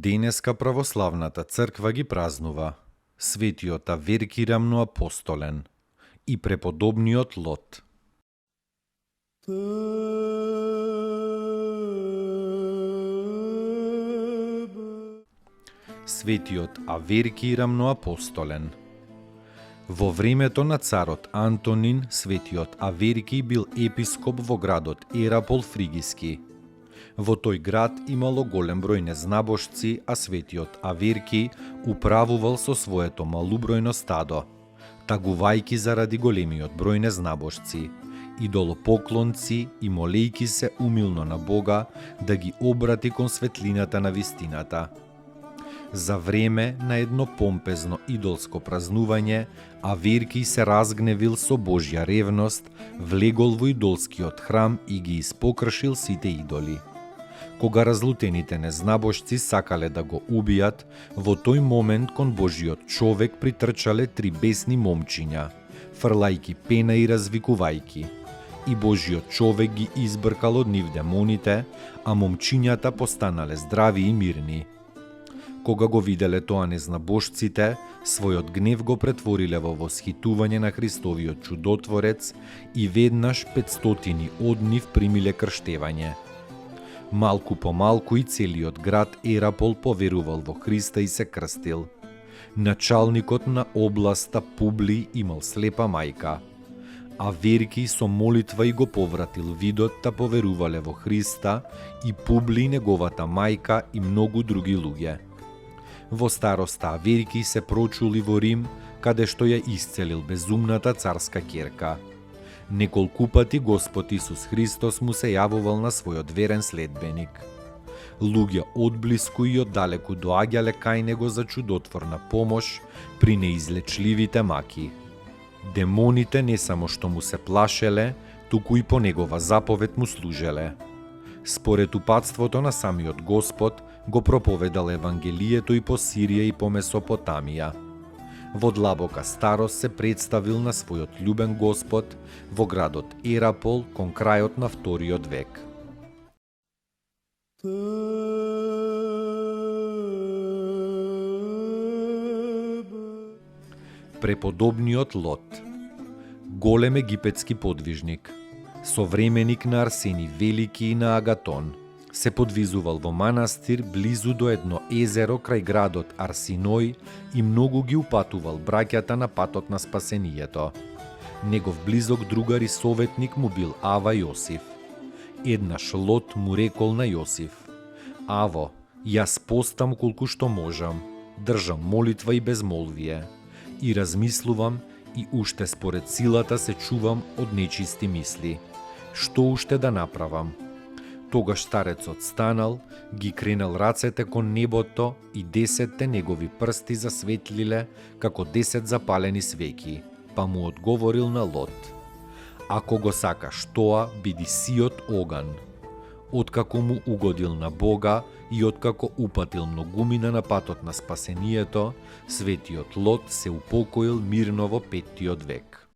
Денеска православната црква ги празнува светиот Аверки Рамноапостолен и преподобниот Лот. Светиот Аверки Рамноапостолен. Во времето на царот Антонин, светиот Аверки бил епископ во градот Ерапол Фригиски. Во тој град имало голем број незнабожци, а светиот Аверки управувал со своето малубројно стадо, тагувајки заради големиот број незнабожци, идолопоклонци и молејки се умилно на Бога да ги обрати кон светлината на вистината. За време на едно помпезно идолско празнување, Аверки се разгневил со Божја ревност, влегол во идолскиот храм и ги испокршил сите идоли. Кога разлутените незнабожци сакале да го убијат, во тој момент кон Божиот човек притрчале 3 бесни момчиња, фрлајки пена и развикувајки. И Божиот човек ги избркал од нив демоните, а момчињата постанале здрави и мирни. Кога го виделе тоа незнабожците, својот гнев го претвориле во восхитување на Христовиот чудотворец и веднаш 500 од нив примиле крштевање. Малку по малку и целиот град Ерапол поверувал во Христа и се крстил. Началникот на областа Публи имал слепа мајка. Аверки со молитва и го повратил видот та поверувале во Христа и Публи неговата мајка и многу други луѓе. Во староста Аверки се прочули во Рим, каде што ја исцелил безумната царска ќерка. Неколку пати Господ Исус Христос му се јавувал на својот верен следбеник. Луѓе одблиску и оддалеку доаѓале кај него за чудотворна помош при неизлечливите маки. Демоните не само што му се плашеле, туку и по негова заповед му служеле. Според упатството на самиот Господ, го проповедал Евангелието и по Сирија и по Месопотамија. Во длабока старост се представил на својот љубен Господ во градот Ерапол кон крајот на вториот век. Преподобниот Лот. Голем египетски подвижник, современик на Арсени Велики и на Агатон, се подвизувал во манастир близу до едно езеро крај градот Арсиној и многу ги упатувал браќата на патот на спасението. Негов близок другар и советник му бил Ава Јосиф. Еднаш Лот му рекол на Јосиф: Аво, јас постам колку што можам, држам молитва и безмолвие, и размислувам и уште според силата се чувам од нечисти мисли. Што уште да направам? Тогаш старецот станал, ги кренал рацете кон небото и 10 негови прсти засветлиле како 10 запалени свеќи, па му одговорил на Лот: Ако го сакаш тоа, биди сиот оган. Откако му угодил на Бога и откако упатил многумина на патот на спасението, светиот Лот се упокоил мирно во 5. век.